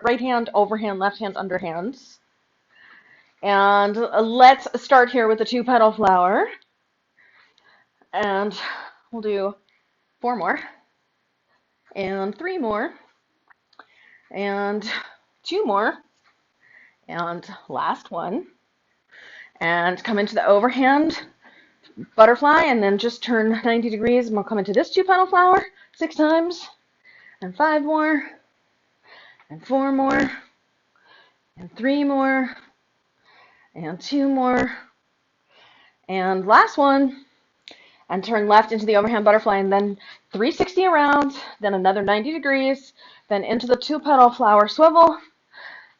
right hand, overhand, left hand, underhands. And let's start here with the 2-petal flower. And we'll do 4 more, and 3 more, and 2 more, and last one. And come into the overhand butterfly, and then just turn 90 degrees, and we'll come into this 2-petal flower 6 times, and 5 more, and 4 more, and 3 more, and 2 more, and last one, and turn left into the overhand butterfly, and then 360 around, then another 90 degrees, then into the 2-petal flower swivel,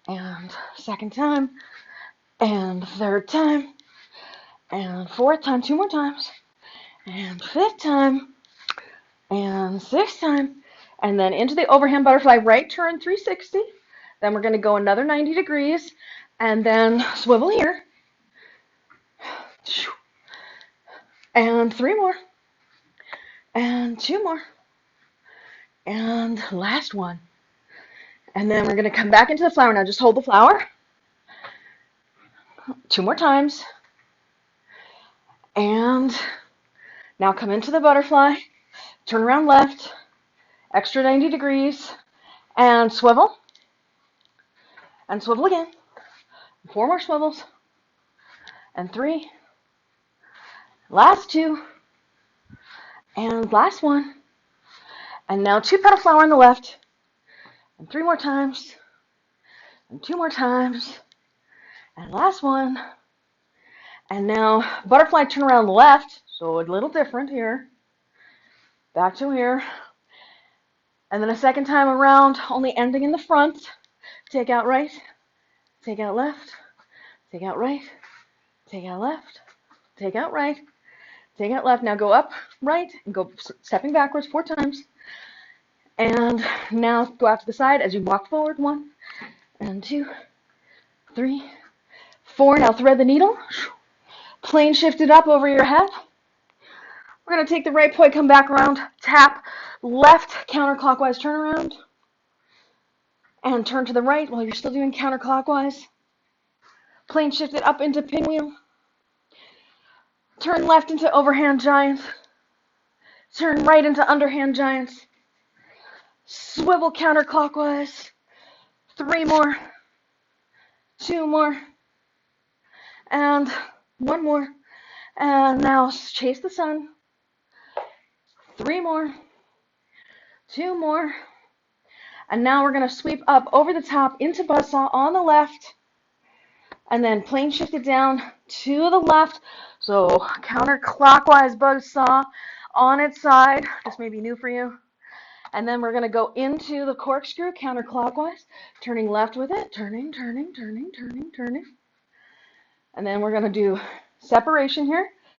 and second time, and third time, and fourth time, 2 more times, and 5th time, and 6th time, and then into the overhand butterfly, right turn 360, then we're going to go another 90 degrees, and then swivel here, and 3 more, and 2 more, and last one. And then we're going to come back into the flower. Now just hold the flower 2 more times, and now come into the butterfly, turn around left, extra 90 degrees, and swivel again, 4 more swivels, and 3, last 2, and last one, and now 2-petal flower on the left, and 3 more times, and 2 more times, and last one, and now butterfly turn around left, so a little different here, back to here, and then a second time around, only ending in the front, take out right, take out left, take out right, take out left, take out right, take out left. Now go up right and go stepping backwards 4 times. And now go out to the side as you walk forward. 1 and 2, 3, 4. Now thread the needle. Plane shift it up over your head. We're going to take the right poi, come back around, tap left, counterclockwise turn around, and turn to the right while you're still doing counterclockwise. Plane shift it up into pinwheel. Turn left into overhand giant. Turn right into underhand giant. Swivel counterclockwise. 3 more. 2 more. And 1 more. And now chase the sun. 3 more. 2 more. And now we're going to sweep up over the top into buzzsaw on the left. And then plane shift it down to the left. So counterclockwise buzzsaw on its side. This may be new for you. And then we're going to go into the corkscrew counterclockwise, turning left with it, turning, turning, turning, turning, turning. And then we're going to do separation here.